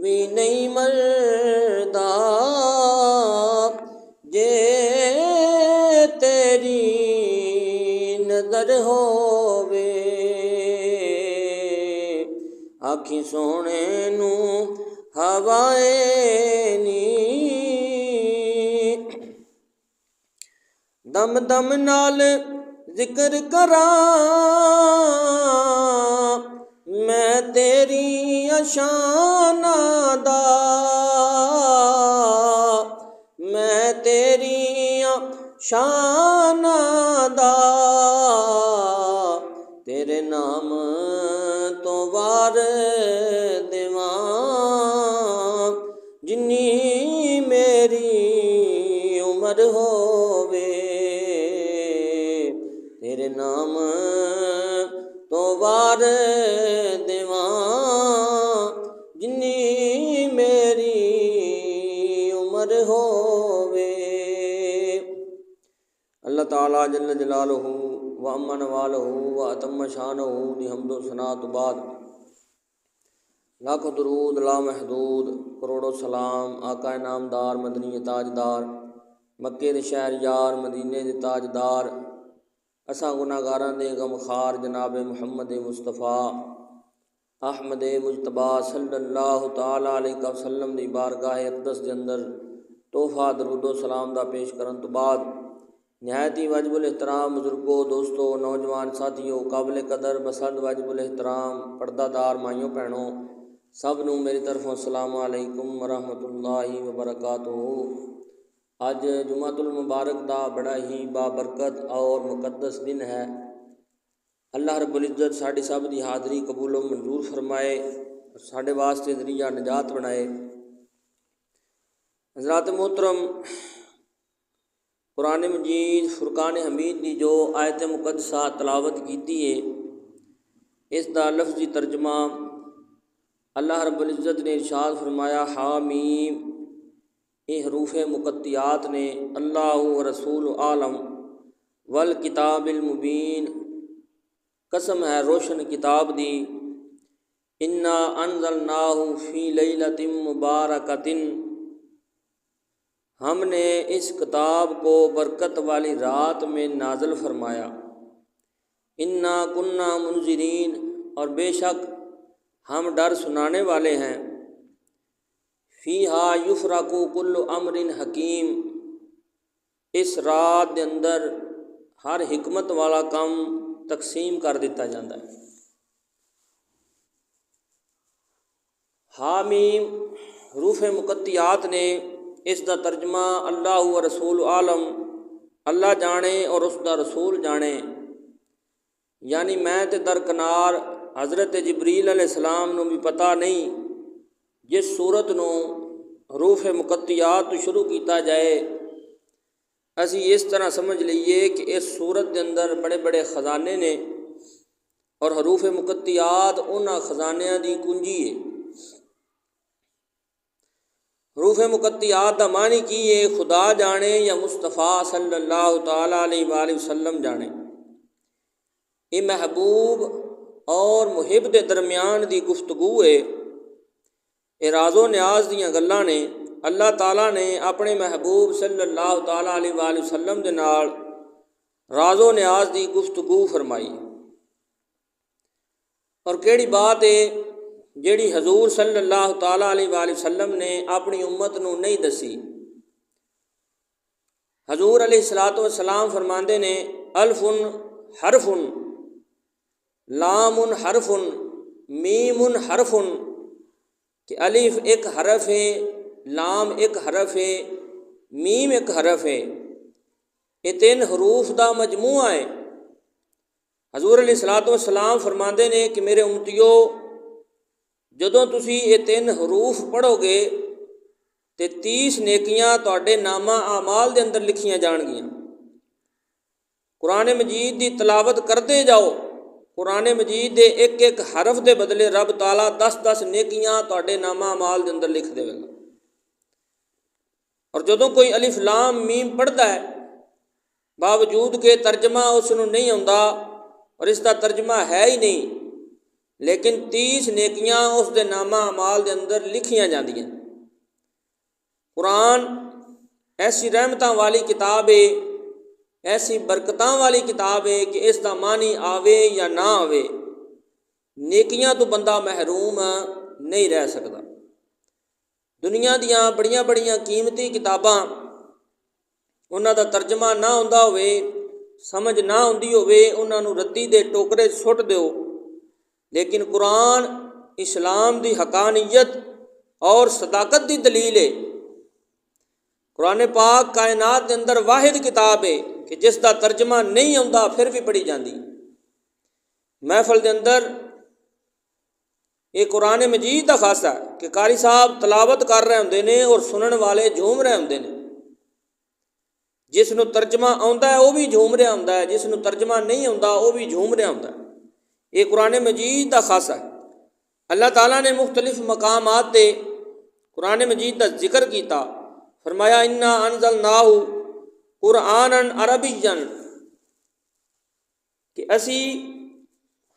بھی نہیں مردا جے تیری نظر ہووے آکھی سونے نو ہوائے نی دم دم نال ذکر کراں میں تیری شاناں دا میں تیری شاناں دا تیرے نام تو وار دیواں جنی میری عمر ہووے تیرے نام تو وار دیواں جنی میری عمر ہووے۔ اللہ تعالیٰ جل جلالہ و امن والہ و اتم شانہ دی حمد و ثناء تو بعد لاکھوں درود لا محدود کروڑوں سلام آقا انعامدار مدنی تاجدار مکے دے شہر یار مدینے دے تاجدار اساں گناہگاراں دے غمخار جناب محمد مصطفیٰ احمد مجتبیٰ صلی اللہ تعالیٰ علیہ وسلم دی بارگاہ اقدس دے اندر تحفہ درود و سلام دا پیش کرن تو بعد نہایت ہی واجب الاحترام بزرگوں دوستوں نوجوان ساتھیوں قابل قدر بسند واجب الاحترام پردہ دار مائیوں بہنوں سب نوں میری طرفوں السلام علیکم ورحمۃ اللہ وبرکاتہ۔ اج جمعۃ المبارک دا بڑا ہی بابرکت اور مقدس دن ہے۔ اللہ رب العزت ساڈی سب دی حاضری قبول و منظور فرمائے اور ساڈے واسطے ذریعہ نجات بنائے۔ حضرات محترم، قرآن مجید فرقان حمید دی جو آیت مقدسہ تلاوت کیتی ہے اس دا لفظی ترجمہ اللہ رب العزت نے ارشاد فرمایا حامیم، یہ حروف مقطعات نے اللہ و رسول عالم والکتاب المبین، قسم ہے روشن کتاب دی، انا انزلناہ فی لیلۃ مبارکۃ، ہم نے اس کتاب کو برکت والی رات میں نازل فرمایا، انا کننا منذرین، اور بے شک ہم ڈر سنانے والے ہیں، فیہا یفرق کل امر حکیم، اس رات دے اندر ہر حکمت والا کام تقسیم کر دیتا جاتا ہے۔ حامیم حروف مقطعات نے اس دا ترجمہ اللہ و رسول عالم، اللہ جانے اور اس دا رسول جانے، یعنی میں تے درکنار حضرت جبریل علیہ السلام نو بھی پتہ نہیں جس صورت نو حروف مقطعات تو شروع کیتا جائے اسی اس طرح سمجھ لئیے کہ اس صورت دے اندر بڑے بڑے خزانے نے اور حروف مقطعات انہاں خزانیاں دی کنجی ہے۔ حروف مقطعات دا معنی کی ہے خدا جانے یا مصطفیٰ صلی اللہ تعالیٰ علیہ وآلہ وسلم جانے، یہ محبوب اور محب دے درمیان دی گفتگو ہے، یہ راز و نیاز دیاں گلاں نے۔ اللہ تعالیٰ نے اپنے محبوب صلی اللہ تعالیٰ علیہ وآلہ وسلم دے نال راز و نیاز دی گفتگو فرمائی، اور کیڑی بات ہے جیڑی حضور صلی اللہ تعالیٰ علیہ وآلہ وسلم نے اپنی امت نو نہیں دسی۔ حضور علیہ الصلوۃ والسلام فرماندے نے الف حرف، لام حرف، میم حرف، کہ الف ایک حرف ہے، لام ایک حرف ہے، میم ایک حرف ہے، یہ تین حروف دا مجموعہ ہے۔ حضور علیہ الصلوۃ والسلام فرماندے نے کہ میرے امتیو جدوں تسی یہ تین حروف پڑھو گے تے 30 نیکیاں تواڈے نامہ اعمال دے اندر لکھیاں جان گیاں۔ قرآن مجید دی تلاوت کرتے جاؤ، قرآن مجید دے ایک ایک حرف دے بدلے رب تعالیٰ 10 نیکیاں تواڈے نامہ اعمال دے اندر لکھ دے گا۔ اور جدوں کوئی الف لام میم پڑھتا ہے باوجود کہ ترجمہ اس نو نہیں آتا اور اس کا ترجمہ ہے ہی نہیں، لیکن 30 نیکیاں اس دے نامہ اعمال دے اندر لکھیاں جاندیاں۔ قرآن ایسی رحمتاں والی کتاب ہے، ایسی برکتاں والی کتاب ہے کہ اس دا معنی آوے یا نہ آوے، نیکیاں تو بندہ محروم نہیں رہ سکتا۔ دنیا دیاں بڑیاں بڑیاں قیمتی کتاباں انہاں دا ترجمہ نہ ہوندا ہوئے، سمجھ نہ ہوندی ہوئے، انہاں نوں ردی دے ٹوکرے سٹ دیو، لیکن قرآن اسلام دی حقانیت اور صداقت دی دلیل ہے۔ قرآن پاک کائنات دے اندر واحد کتاب ہے کہ جس دا ترجمہ نہیں آਉਂਦਾ پھر بھی پڑھی جاندی۔ محفل دے اندر یہ قرآن مجید دا خاصہ ہے کہ قاری صاحب تلاوت کر رہے ہوندے نے اور سنن والے جھوم رہے ہوندے نے۔ جس نو ترجمہ آਉਂਦਾ ہے وہ بھی جھوم رہا ہوندا ہے، جس نو ترجمہ نہیں آਉਂਦਾ وہ بھی جھوم رہا ہوندا ہے۔ یہ قرآن مجید دا خاصہ ہے۔ اللہ تعالیٰ نے مختلف مقامات تے قرآن مجید دا ذکر کیتا، فرمایا انا انزلناہ قرآنا عربیا، کہ اسی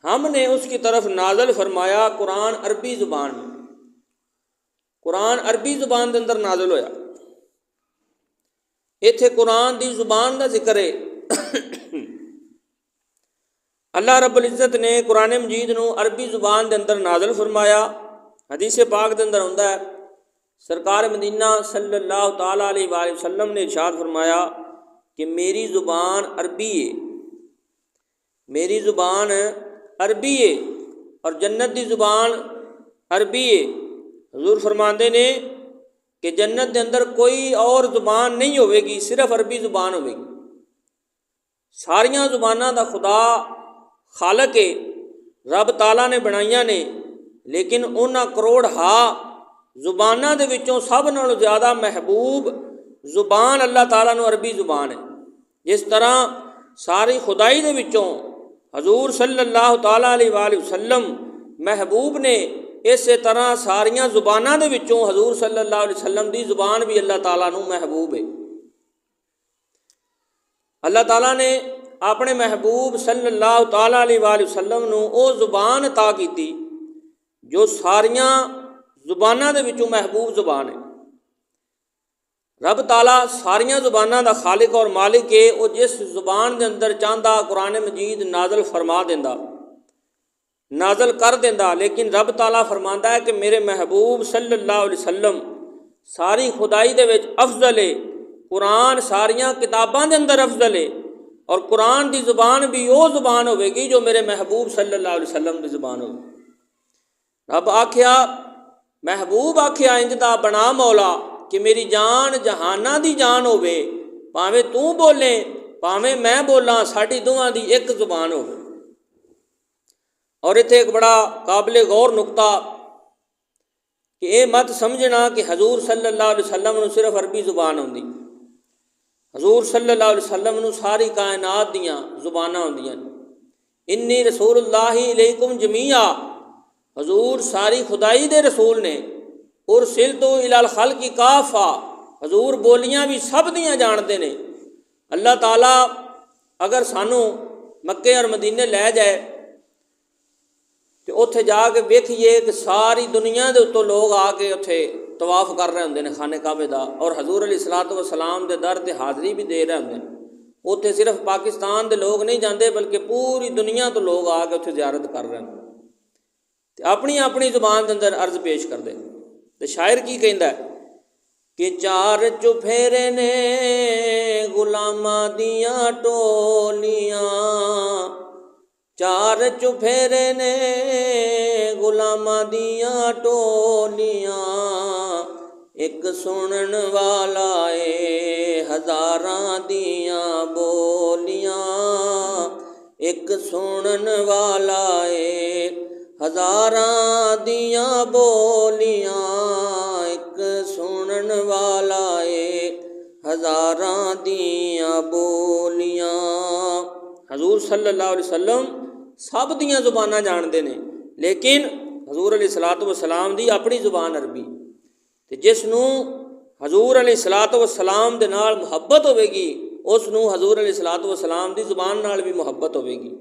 ہم نے اس کی طرف نازل فرمایا قرآن عربی زبان میں۔ قرآن عربی زبان دے اندر نازل ہویا۔ ایتھے قرآن دی زبان دا ذکر ہے۔ اللہ رب العزت نے قرآن مجید نو عربی زبان دے اندر نازل فرمایا۔ حدیث پاک دے اندر ہوندا ہے، سرکار مدینہ صلی اللہ تعالیٰ علیہ وآلہ وسلم نے ارشاد فرمایا کہ میری زبان عربی ہے، میری زبان عربی ہے اور جنت دی زبان عربی ہے۔ حضور فرماندے نے کہ جنت دے اندر کوئی اور زبان نہیں ہوئے گی، صرف عربی زبان ہوئے گی۔ ساریاں زباناں دا خدا خالق ہے، رب تعالیٰ نے بنائیاں نے، لیکن انہاں کروڑ زباناں دے وچوں سب نالوں زیادہ محبوب زبان اللہ تعالیٰ نو عربی زبان ہے۔ جس طرح ساری خدائی دے وچوں حضور صلی اللہ تعالیٰ علیہ وآلہ وسلم محبوب نے، اسی طرح ساریاں زباناں دے وچوں حضور صلی اللہ علیہ وسلم دی زبان بھی اللہ تعالیٰ نو محبوب ہے۔ اللہ تعالیٰ نے اپنے محبوب صلی اللہ تعالیٰ علیہ وآلہ وسلم نو او زبان عطا کیتی جو ساریاں زباناں دے وچوں محبوب زبان ہے۔ رب تعالیٰ ساریاں زباناں دا خالق اور مالک ہے، وہ جس زبان دے اندر چاہندا قرآن مجید نازل فرما دیندا، نازل کر دیندا، لیکن رب تعالیٰ فرماندا ہے کہ میرے محبوب صلی اللہ علیہ وسلم ساری خدائی دے وچ افضل ہے، قرآن ساریاں کتاباں دے اندر افضل ہے، اور قرآن دی زبان بھی وہ زبان ہوئے گی جو میرے محبوب صلی اللہ علیہ وسلم دی زبان ہوگی۔ رب آکھیا، محبوب آکھیا انج دا بنا مولا کہ میری جان جہاناں دی جان ہوے، پاویں تو بولے پاویں میں بولاں، ساڈی دوواں دی ایک زبان ہوے۔ اور اتنے ایک بڑا قابل غور نقطہ کہ یہ مت سمجھنا کہ حضور صلی اللہ علیہ وسلم نو صرف عربی زبان ہوندی، حضور صلی اللہ علیہ وسلم نو ساری کائنات دیاں زباناں ہوندیاں۔ انی رسول اللہ علیکم جمیعا، حضور ساری خدائی دے رسول نے، ارسلت الی الخلق کافہ، حضور بولیاں بھی سب دیاں جاندے نے۔ اللہ تعالیٰ اگر سانو مکے اور مدینے لے جائے تو اتھے جا کے ویکھیے کہ ساری دنیا دے اتوں لوگ آ کے اتھے طواف کر رہے ہوندے نے خانہ کعبے دا، اور حضور علیہ الصلوۃ والسلام دے در تے حاضری بھی دے رہے ہوندے نے۔ اتھے صرف پاکستان دے لوگ نہیں جاندے بلکہ پوری دنیا تو لوگ آ کے اتھے زیارت کر رہے ہیں، اپنی اپنی زبان دے اندر عرض پیش کردے۔ تے شاعر کی کہندا ہے کہ چار چفیرے نے غلاماں دیاں ٹولیاں، چار چفیرے نے غلاماں دیاں ٹولیاں، ایک سنن والا اے ہزاراں دیاں بولیاں، ایک سنن والا اے ہزاراں دیاں بولیاں، ایک سنن والا اے ہزاراں دیاں بولیاں۔ حضور صلی اللہ علیہ وسلم سب دیاں زباناں جاندے نے، لیکن حضور علیہ الصلوۃ والسلام دی اپنی زبان عربی، تے جس نو حضور علیہ الصلوۃ والسلام دے نال محبت ہوے گی اس نو حضور علیہ الصلوۃ والسلام دی زبان نال بھی محبت ہوے گی۔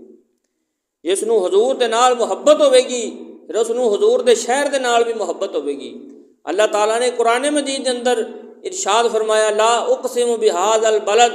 ਜਿਸ ਨੂੰ ਹਜ਼ੂਰ ਦੇ ਨਾਲ ਮੁਹੱਬਤ ਹੋਵੇਗੀ ਫਿਰ ਉਸ ਨੂੰ ਹਜ਼ੂਰ ਦੇ ਸ਼ਹਿਰ ਦੇ ਨਾਲ ਵੀ ਮੁਹੱਬਤ ਹੋਵੇਗੀ। ਅੱਲਾਹ ਤਾਲਾ ਨੇ ਕੁਰਾਨ ਮਜੀਦ ਦੇ ਅੰਦਰ ਇਰਸ਼ਾਦ ਫਰਮਾਇਆ, ਲਾ ਉਕਸਿਮੁ ਬਿਹਾਜ਼ਲ ਬਲਦ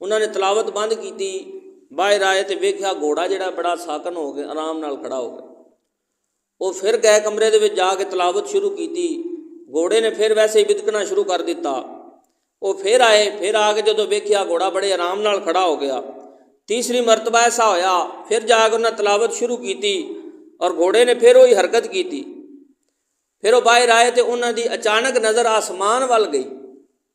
ਉਹਨਾਂ ਨੇ ਤਲਾਵਤ ਬੰਦ ਕੀਤੀ, ਬਾਹਰ ਆਏ ਤੇ ਵੇਖਿਆ ਘੋੜਾ ਜਿਹੜਾ ਬੜਾ ਸਾਕਨ ਹੋ ਕੇ ਆਰਾਮ ਨਾਲ ਖੜਾ ਹੋ ਗਿਆ। ਉਹ ਫਿਰ ਗਏ ਕਮਰੇ ਦੇ ਵਿੱਚ, ਜਾ ਕੇ ਤਲਾਵਤ ਸ਼ੁਰੂ ਕੀਤੀ। ਘੋੜੇ ਨੇ ਫਿਰ ਵੈਸੇ ਹੀ ਬਿਦਕਣਾ ਸ਼ੁਰੂ ਕਰ ਦਿੱਤਾ। ਉਹ ਫਿਰ ਆਏ, ਫਿਰ ਆ ਕੇ ਜਦੋਂ ਵੇਖਿਆ ਘੋੜਾ ਬੜੇ ਆਰਾਮ ਨਾਲ ਖੜਾ ਹੋ ਗਿਆ। ਤੀਸਰੀ ਮਰਤਬਾ ਐਸਾ ਹੋਇਆ, ਫਿਰ ਜਾ ਕੇ ਉਹਨਾਂ ਤਲਾਵਤ ਸ਼ੁਰੂ ਕੀਤੀ ਔਰ ਘੋੜੇ ਨੇ ਫਿਰ ਉਹੀ ਹਰਕਤ ਕੀਤੀ। ਫਿਰ ਉਹ ਬਾਹਰ ਆਏ ਤੇ ਉਹਨਾਂ ਦੀ ਅਚਾਨਕ ਨਜ਼ਰ ਆਸਮਾਨ ਵੱਲ ਗਈ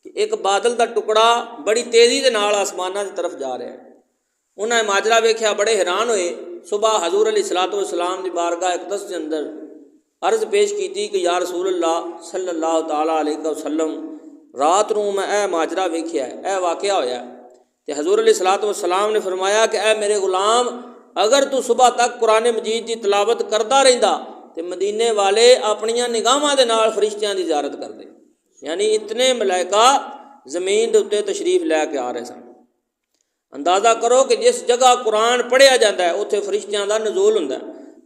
ਕਿ ਇੱਕ ਬਾਦਲ ਦਾ ਟੁਕੜਾ ਬੜੀ ਤੇਜ਼ੀ ਦੇ ਨਾਲ ਆਸਮਾਨਾਂ ਦੀ ਤਰਫ ਜਾ ਰਿਹਾ ਹੈ। ਉਹਨਾਂ ਨੇ ਮਾਜਰਾ ਵੇਖਿਆ, ਬੜੇ ਹੈਰਾਨ ਹੋਏ। ਸੁਬਾਹ ਹਜ਼ੂਰ ਅਲੈਹਿਸਸਲਾਤੁ ਵਸਸਲਾਮ ਦੀ ਬਾਰਗਾਹ ਇਕਦਸ ਦੇ ਅੰਦਰ ਅਰਜ਼ ਪੇਸ਼ ਕੀਤੀ ਕਿ ਯਾ ਰਸੂਲ ਅੱਲਾਹ ਸੱਲੱਲਾਹੁ ਤਾਲਾ ਅਲੈਹਿ ਵਸੱਲਮ, ਰਾਤ ਨੂੰ ਮੈਂ ਇਹ ਮਾਜਰਾ ਵੇਖਿਆ, ਇਹ ਵਾਕਿਆ ਹੋਇਆ। ਤੇ ਹਜ਼ੂਰ ਅਲੈਹਿਸਸਲਾਤੁ ਵਸਸਲਾਮ ਨੇ ਫਰਮਾਇਆ ਕਿ ਐ ਮੇਰੇ ਗੁਲਾਮ, ਅਗਰ ਤੂੰ ਸੁਬਾਹ ਤੱਕ ਕੁਰਾਨ ਮਜੀਦ ਦੀ ਤਿਲਾਵਤ ਕਰਦਾ ਰਹਿੰਦਾ ਤੇ ਮਦੀਨੇ ਵਾਲੇ ਆਪਣੀਆਂ ਨਿਗਾਹਾਂ ਦੇ ਨਾਲ ਫਰਿਸ਼ਤਿਆਂ ਦੀ ਜ਼ਿਆਰਤ ਕਰਦੇ। ਯਾਨੀ ਇਤਨੇ ਮਲਾਇਕਾ ਜ਼ਮੀਨ ਦੇ ਉੱਤੇ ਤਸ਼ਰੀਫ ਲੈ ਕੇ ਆ ਰਹੇ ਸਨ। ਅੰਦਾਜ਼ਾ ਕਰੋ ਕਿ ਜਿਸ ਜਗ੍ਹਾ ਕੁਰਾਨ ਪੜ੍ਹਿਆ ਜਾਂਦਾ ਹੈ ਉੱਥੇ ਫਰਿਸ਼ਤਿਆਂ ਦਾ ਨਜ਼ੂਲ ਹੁੰਦਾ,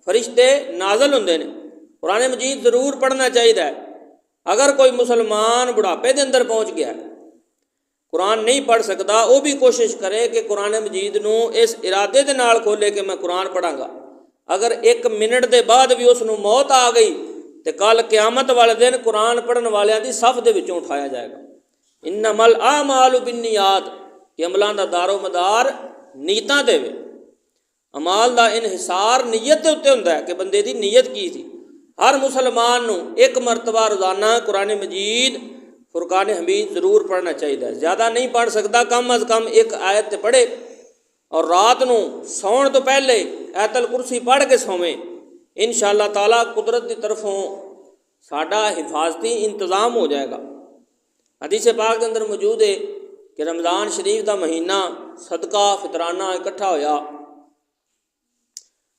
ਫਰਿਸ਼ਤੇ ਨਾਜ਼ਲ ਹੁੰਦੇ ਨੇ। ਕੁਰਾਨ ਮਜੀਦ ਜ਼ਰੂਰ ਪੜ੍ਹਨਾ ਚਾਹੀਦਾ ਹੈ। ਅਗਰ ਕੋਈ ਮੁਸਲਮਾਨ ਬੁਢਾਪੇ ਦੇ ਅੰਦਰ ਪਹੁੰਚ ਗਿਆ, ਕੁਰਾਨ ਨਹੀਂ ਪੜ੍ਹ ਸਕਦਾ, ਉਹ ਵੀ ਕੋਸ਼ਿਸ਼ ਕਰੇ ਕਿ ਕੁਰਾਨ ਮਜੀਦ ਨੂੰ ਇਸ ਇਰਾਦੇ ਦੇ ਨਾਲ ਖੋਲ੍ਹੇ ਕਿ ਮੈਂ ਕੁਰਾਨ ਪੜ੍ਹਾਂਗਾ। ਅਗਰ 1 ਮਿੰਟ ਦੇ ਬਾਅਦ ਵੀ ਉਸ ਨੂੰ ਮੌਤ ਆ ਗਈ ਤੇ ਕੱਲ੍ਹ ਕਿਆਮਤ ਵਾਲੇ ਦਿਨ ਕੁਰਾਨ ਪੜ੍ਹਨ ਵਾਲਿਆਂ ਦੀ ਸਫ ਦੇ ਵਿੱਚੋਂ ਉਠਾਇਆ ਜਾਏਗਾ। ਇੰਨਮਲ ਆਮਾਲੁ ਬਿੰਨੀਆਤ, ਕਿ ਅਮਲਾਂ ਦਾ ਦਾਰੋ ਮਦਾਰ ਨੀਅਤਾਂ 'ਤੇ ਵੇ। ਅਮਾਲ ਦਾ ਇਨਹਿਸਾਰ ਨੀਅਤ ਦੇ ਉੱਤੇ ਹੁੰਦਾ ਹੈ ਕਿ ਬੰਦੇ ਦੀ ਨੀਅਤ ਕੀ ਸੀ। ਹਰ ਮੁਸਲਮਾਨ ਨੂੰ 1 ਮਰਤਬਾ ਰੋਜ਼ਾਨਾ ਕੁਰਾਨ ਮਜੀਦ ਫੁਰਕਾਨ ਹਮੀਦ ਜ਼ਰੂਰ ਪੜ੍ਹਨਾ ਚਾਹੀਦਾ। ਜ਼ਿਆਦਾ ਨਹੀਂ ਪੜ੍ਹ ਸਕਦਾ, ਕਮ ਅਜ਼ ਕਮ 1 ਆਇਤ ਤੇ ਪੜ੍ਹੇ ਔਰ ਰਾਤ ਨੂੰ ਸੌਣ ਤੋਂ ਪਹਿਲੇ ਆਇਤਲ ਕੁਰਸੀ ਪੜ੍ਹ ਕੇ ਸੌਵੇਂ। ਇਨਸ਼ਾ ਅੱਲਾਹ ਤਾਲਾ ਕੁਦਰਤ ਦੀ ਤਰਫੋਂ ਸਾਡਾ ਹਿਫਾਜ਼ਤੀ ਇੰਤਜ਼ਾਮ ਹੋ ਜਾਏਗਾ। ਹਦੀਸ ਪਾਕ ਦੇ ਅੰਦਰ ਮੌਜੂਦ ਹੈ کہ رمضان شریف دا مہینہ صدقہ فطرانہ اکٹھا ہویا۔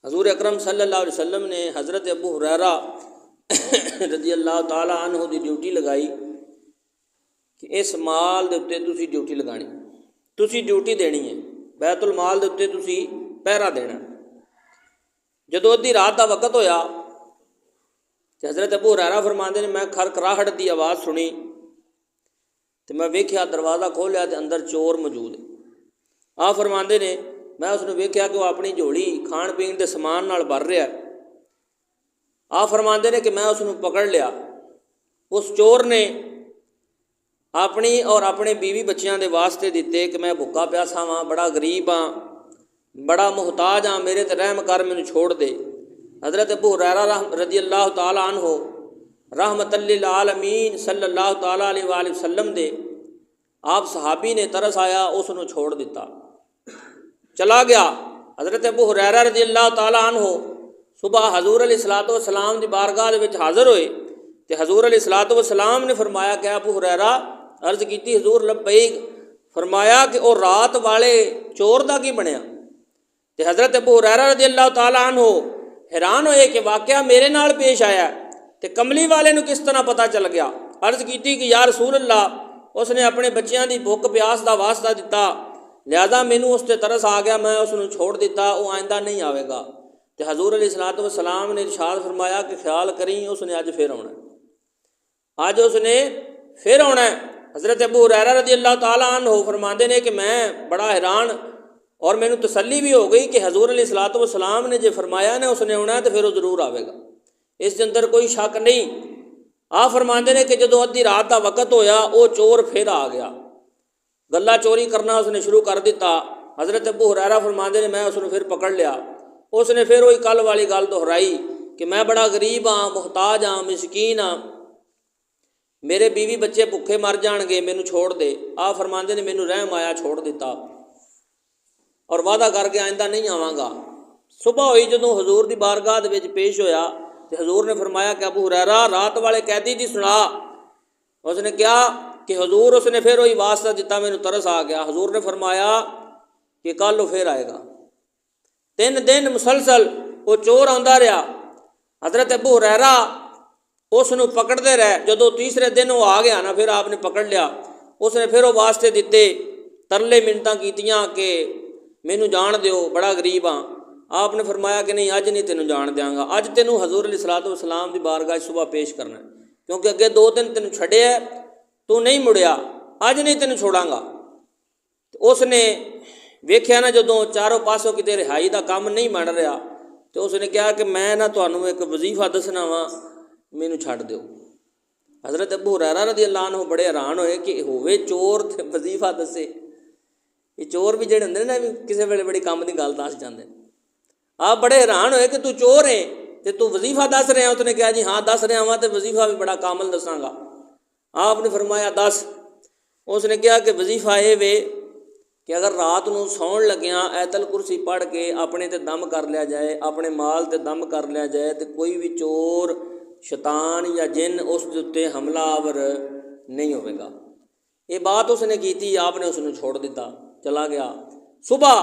حضور اکرم صلی اللہ علیہ وسلم نے حضرت ابو ہریرہ رضی اللہ تعالیٰ عنہ دی ڈیوٹی لگائی کہ اس مال دے اُتے تسی ڈیوٹی لگانی، تسی ڈیوٹی دینی ہے، بیت المال دے اُتے تسی پہرا دینا۔ جدو ادھی رات دا وقت ہویا کہ حضرت ابو ہریرہ فرماندے نے میں کھرکھراہٹ دی آواز سنی تو میں ویکھیا، دروازہ کھولیا تو اندر چور موجود ہے۔ آپ فرماندے نے میں اس نے ویکھیا کہ وہ اپنی جھولی کھان پین کے سامان نال بھر رہا ہے۔ آپ فرماندے نے کہ میں اس نے پکڑ لیا۔ اس چور نے اپنی اور اپنے بیوی بچیاں دے واسطے دیتے کہ میں بھکا پیاسا ہاں، بڑا غریب ہاں، بڑا محتاج ہاں، میرے تے رحم کر، مینوں چھوڑ دے۔ حضرت ابو ہریرہ رضی اللہ تعالیٰ عنہ رحمت للعالمین صلی اللہ تعالیٰ علیہ وآلہ وسلم دے آپ صحابی نے ترس آیا، اس نے چھوڑ دیتا، چلا گیا۔ حضرت ابو ہریرہ رضی اللہ تعالیٰ عنہ صبح حضور علیہ الصلوۃ والسلام دی بارگاہ دے وچ حاضر ہوئے تے حضور علیہ الصلوۃ والسلام نے فرمایا کہ ابو ہریرہ، عرض کیتی حضور لبیک، فرمایا کہ وہ رات والے چور دا کی بنیا؟ تے حضرت ابو ہریرہ رضی اللہ تعالیٰ عنہ حیران ہوئے کہ واقعہ میرے نال پیش آیا تے کملی والے نو کس طرح پتہ چل گیا؟ عرض کیتی کہ یا رسول اللہ، اس نے اپنے بچیاں دی بھوک پیاس دا واسطہ دیتا، لہذا مینوں اس تے ترس آ گیا، میں اس نو چھوڑ دیتا، وہ آئندہ نہیں آئے گا۔ تے حضور علیہ الصلوۃ والسلام نے ارشاد فرمایا کہ خیال کریں، اس نے اج پھر آنا ہے، اج اس نے پھر آنا ہے۔ حضرت ابو ہریرہ رضی اللہ تعالیٰ عنہ فرماندے نے کہ میں بڑا حیران اور مینوں تسلی بھی ہو گئی کہ حضور علیہ الصلوۃ والسلام نے جو فرمایا نا اس نے آنا ہے تو پھر وہ ضرور آئے گا، اس کے اندر کوئی شک نہیں۔ آپ فرماندے نے کہ جدو ادھی رات کا وقت ہویا، وہ چور پھر آ گیا، گلا چوری کرنا اس نے شروع کر دیتا۔ حضرت ابو ہریرہ فرماندے نے میں اس نے پھر پکڑ لیا، اس نے پھر وہی کل والی گل دہرائی کہ میں بڑا غریب ہاں، محتاج ہاں، مسکین ہاں، میرے بیوی بچے بھوکے مر جان گے، مینوں چھوڑ دے۔ آپ فرماندے نے مینوں رحم آیا، چھوڑ دیتا اور وعدہ کر کے آئندہ نہیں آواں گا۔ صبح ہوئی جدوں حضور دی بارگاہ دے وچ پیش ہویا تو حضور نے فرمایا کہ ابو ہریرہ رات والے قیدی دی سنا۔ اس نے کیا کہ حضور، اس نے پھر وہی واسطہ دیتا، مینوں ترس آ گیا۔ حضور نے فرمایا کہ کل وہ پھر آئے گا۔ 3 دن مسلسل وہ چور آندا رہا۔ حضرت ابو ہریرہ اس نو پکڑتے رہے، جدو تیسرے دن وہ آ گیا نا، پھر آپ نے پکڑ لیا۔ اس نے پھر وہ واسطے دیتے، ترلے منتاں کیتیاں کہ مینوں جان دیو، بڑا غریب ہاں۔ آپ نے فرمایا کہ نہیں، اج نہیں تینوں جان دیاں گا، اج تینوں حضور علیہ الصلوۃ والسلام دی بارگاہ صبح پیش کرنا ہے، کیونکہ اگے 2 دن تینوں چھڈیا ہے، تو نہیں مڑیا، اج نہیں تینوں چھوڑاں گا۔ ਉਸ ਨੇ ਵੇਖਿਆ ਨਾ ਜਦੋਂ ਚਾਰੋਂ ਪਾਸੋਂ ਕਿਤੇ ਰਿਹਾਈ ਦਾ ਕੰਮ ਨਹੀਂ ਬਣ ਰਿਹਾ, ਤੇ ਉਸ ਨੇ ਕਿਹਾ ਕਿ ਮੈਂ ਨਾ ਤੁਹਾਨੂੰ ਇੱਕ ਵਜ਼ੀਫਾ ਦੱਸਣਾ ਵਾ, ਮੈਨੂੰ ਛੱਡ ਦਿਓ। ਹਜ਼ਰਤ ਅਬੂ ਹੁਰੈਰਾ ਰਜ਼ੀਅੱਲਾਹੁ ਅਨਹੁ ਬੜੇ ਹੈਰਾਨ ਹੋਏ ਕਿ ਹੋਵੇ ਚੋਰ ਤੇ ਵਜ਼ੀਫਾ ਦੱਸੇ। ਇਹ ਚੋਰ ਵੀ ਜਿਹੜੇ ਹੁੰਦੇ ਨੇ ਨਾ, ਵੀ ਕਿਸੇ ਵੇਲੇ ਬੜੀ ਕੰਮ ਦੀ ਗੱਲ ਦੱਸ ਜਾਂਦੇ ਨੇ। ਆਪ ਬੜੇ ਹੈਰਾਨ ਹੋਏ ਕਿ ਤੂੰ ਚੋਰ ਹੈ ਤੇ ਤੂੰ ਵਜ਼ੀਫਾ ਦੱਸ ਰਿਹਾ। ਉਸਨੇ ਕਿਹਾ ਜੀ ਹਾਂ ਦੱਸ ਰਿਹਾ ਵਾਂ, ਤੇ ਵਜ਼ੀਫਾ ਵੀ ਬੜਾ ਕਾਮਲ ਦੱਸਾਂਗਾ। ਆਪ ਨੇ ਫਰਮਾਇਆ ਦੱਸ। ਉਸਨੇ ਕਿਹਾ ਕਿ ਵਜ਼ੀਫਾ ਇਹ ਵੇ ਕਿ ਅਗਰ ਰਾਤ ਨੂੰ ਸੌਣ ਲੱਗਿਆਂ ਐਤਲ ਕੁਰਸੀ ਪੜ੍ਹ ਕੇ ਆਪਣੇ ਤੇ ਦਮ ਕਰ ਲਿਆ ਜਾਏ, ਆਪਣੇ ਮਾਲ ਤੇ ਦਮ ਕਰ ਲਿਆ ਜਾਏ, ਤੇ ਕੋਈ ਵੀ ਚੋਰ, ਸ਼ੈਤਾਨ ਜਾਂ ਜਿੰਨ ਉਸ ਦੇ ਉੱਤੇ ਹਮਲਾਵਰ ਨਹੀਂ ਹੋਵੇਗਾ। ਇਹ ਬਾਤ ਉਸਨੇ ਕੀਤੀ, ਆਪ ਨੇ ਉਸ ਨੂੰ ਛੋੜ ਦਿੱਤਾ, ਚਲਾ ਗਿਆ। ਸੁਬਹ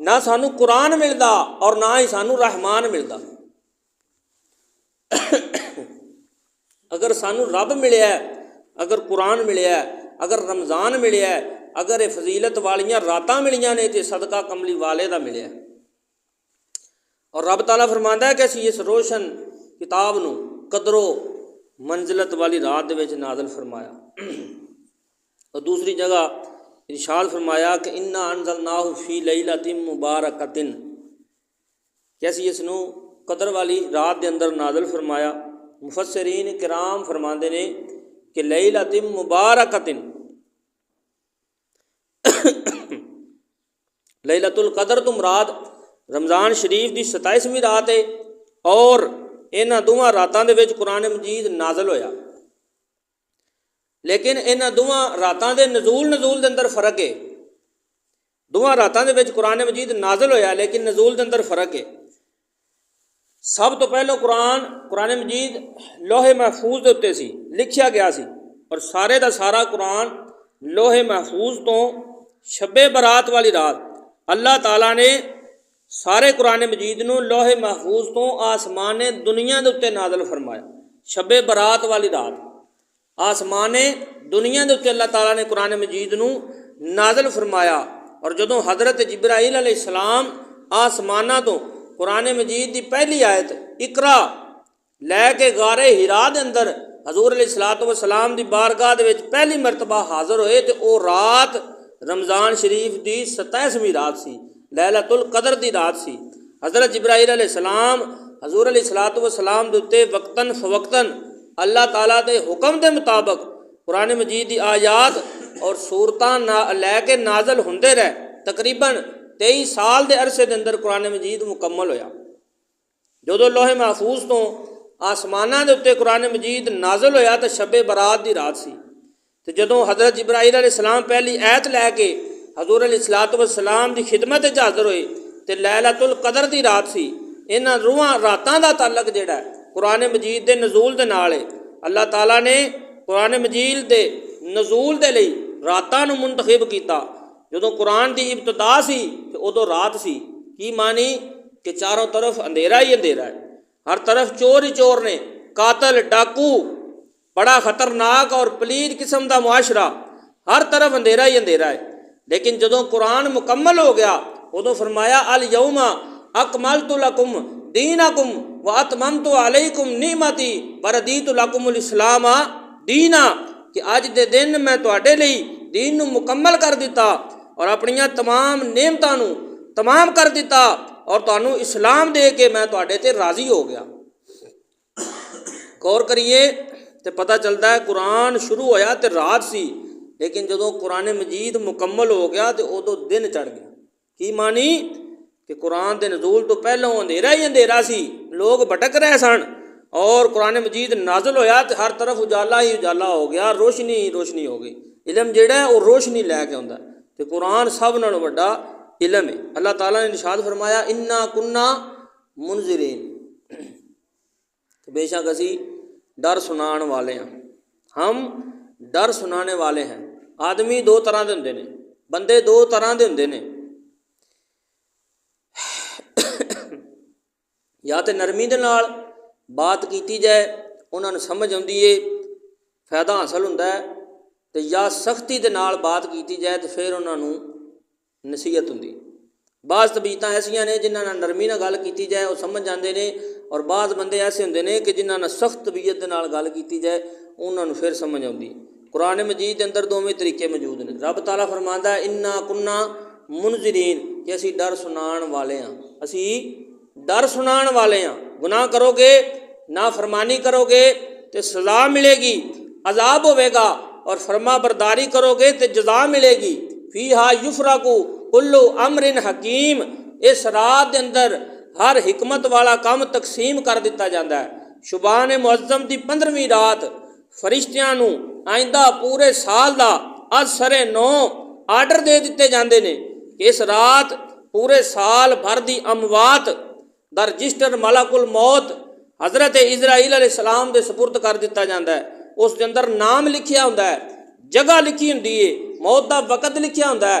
نہ سانو قرآن ملتا اور نہ ہی سانو رحمان ملتا۔ اگر سانو رب ملیا ہے، اگر قرآن ملیا ہے، اگر رمضان ملیا ہے، اگر یہ فضیلت والیاں راتاں ملیاں نے تو صدقہ کملی والے دا ملیا ہے۔ اور رب تعالیٰ فرماندا ہے کہ اسی اس روشن کتاب نو قدر و منزلت والی رات دے وچ نازل فرمایا۔ اور دوسری جگہ ارشاد فرمایا کہ انا انزلناہ فی لیلۃ مبارکۃ، کہ اسی اس نو قدر والی رات دے اندر نازل فرمایا۔ مفسرین کرام فرماندے نے کہ لیلۃ مبارکۃ، لیلۃ القدر تو مراد رمضان شریف دی 27ویں رات ہے، اور انہاں دوواں راتاں دے وچ قرآن مجید نازل ہویا۔ لیکن انہاں دوواں راتاں دے نزول دے اندر فرق ہے۔ دوواں راتاں دے وچ قرآن مجید نازل ہویا لیکن نزول دے اندر فرق ہے۔ سب تو پہلو قرآن مجید لوح محفوظ دے اتے سی، لکھیا گیا سی، اور سارے دا سارا قرآن لوح محفوظ تو شب برات والی رات اللہ تعالیٰ نے سارے قرآن مجید نو لوح محفوظ تو آسمان دنیا دے اتے نازل فرمایا۔ شب برات والی رات آسمان دنیا دے اتے اللہ تعالیٰ نے قرآن مجید نو نازل فرمایا۔ اور جدوں حضرت جبرائیل علیہ السلام آسمانہ تو قرآن مجید دی پہلی آیت اقرا لے کے غار ہرا دے اندر حضور علیہ الصلوۃ والسلام دی بارگاہ دے وچ پہلی مرتبہ حاضر ہوئے تے او رات رمضان شریف دی 27ویں رات سی، لیلۃ القدر دی رات سی۔ حضرت جبرائیل علیہ السلام حضور علیہ الصلوۃ والسلام دے اتے وقتاً فوقتاً اللہ تعالیٰ دے حکم دے مطابق قرآن مجید دی آیات اور سورتاں لے کے نازل ہوندے رہے۔ تقریباً 23 سال دے عرصے دے اندر قرآن مجید مکمل ہویا۔ جدوں لوح محفوظ تو آسماناں دے اتے قرآن مجید نازل ہویا تو شب برات دی رات سی۔ تو جدوں حضرت جبرائیل علیہ السلام پہلی آیت لے کے حضور علیہ الصلوۃ والسلام دی خدمت وچ حاضر ہوئے تو لیلۃ القدر دی رات سی۔ انہاں روحاں راتاں دا تعلق جڑا ہے قرآن مجید دے نزول دے نال ہے۔ اللہ تعالیٰ نے قرآن مجید دے نزول دے لئی راتاں نو منتخب کیتا۔ جدوں قرآن دی ابتدا سی تو ادو رات سی۔ کی معنی کہ چاروں طرف اندھیرا ہی اندھیرا ہے، ہر طرف چور ہی چور نے، قاتل ڈاکو، بڑا خطرناک اور پلید قسم دا معاشرہ، ہر طرف اندھیرا ہی اندھیرا ہے۔ لیکن جدوں قرآن مکمل ہو گیا ادو فرمایا الیوم اکملت لکم دینکم واتممت علیکم نعمتی وردیت لکم الاسلام دینا، کہ اج دے دن میں تواڈے لئی دین نو مکمل کر دیتا اور اپنیاں تمام نعمتاں نو تمام کر دیتا اور تانوں اسلام دے کے میں تواڈے تے راضی ہو گیا۔ غور کریے تے پتہ چلتا ہے قرآن شروع ہویا تے رات سی، لیکن جدوں قرآن مجید مکمل ہو گیا تے ادو دن چڑھ گیا۔ کی معنی کہ قرآن دے نزول تو پہلوں اندھیرا ہی اندھیرا سی، لوگ بھٹک رہے سن، اور قرآن مجید نازل ہویا تے ہر طرف اجالا ہی اجالا ہو گیا، روشنی ہی روشنی ہو گئی۔ علم جڑا ہے وہ روشنی لے کے آندا ہے تے قرآن سب نالوں بڑا علم ہے۔ اللہ تعالیٰ نے ارشاد فرمایا انا کنا منذرین، بے شک اسی ڈر سنان والے ہیں، ہم ڈر سنانے والے ہیں۔ آدمی دو طرح دے ہوندے نے، بندے دو طرح دے ہوندے نے، یا تے نرمی دے نال بات کیتی جائے انہاں نوں سمجھ آندی ہے، فائدہ حاصل ہوندا ہے، تے یا سختی دے نال بات کیتی جائے تو پھر انہاں نوں نصیحت ہوندی۔ بعض طبیعتاں ایسیاں نے جنہاں نال نرمی نال گل کیتی جائے وہ سمجھ جاندے نے، اور بعض بندے ایسے ہوندے نے کہ جنہاں نال سخت طبیعت دے نال گل کیتی جائے انہاں نوں پھر سمجھ آندی۔ قرآن مجید دے اندر دوویں طریقے موجود نے۔ رب تعالیٰ فرماندا ہے انا کنا منذرین، کہ اسی ڈر سنان والے ہاں، اسی ڈر سنان والے ہاں۔ گناہ کرو گے، نافرمانی کرو گے تو سزا ملے گی، عذاب ہوے گا، اور فرما برداری کرو گے تو جزا ملے گی۔ فیہا یفرق کل امر حکیم، اس رات دے اندر ہر حکمت والا کام تقسیم کر دیتا جاتا ہے۔ شبان معظم دی 15ویں رات فرشتیاں نوں آئندہ پورے سال دا از سرے نو آرڈر دے دیتے جاندے نے کہ اس رات پورے سال بھر دی اموات دا رجسٹر ملک الموت حضرت اسرائیل علیہ السلام دے سپرد کر دیتا جاتا ہے۔ اس دے اندر نام لکھیا ہوندا ہے، جگہ لکھی ہوندی ہے، موت دا وقت لکھیا ہوندا ہے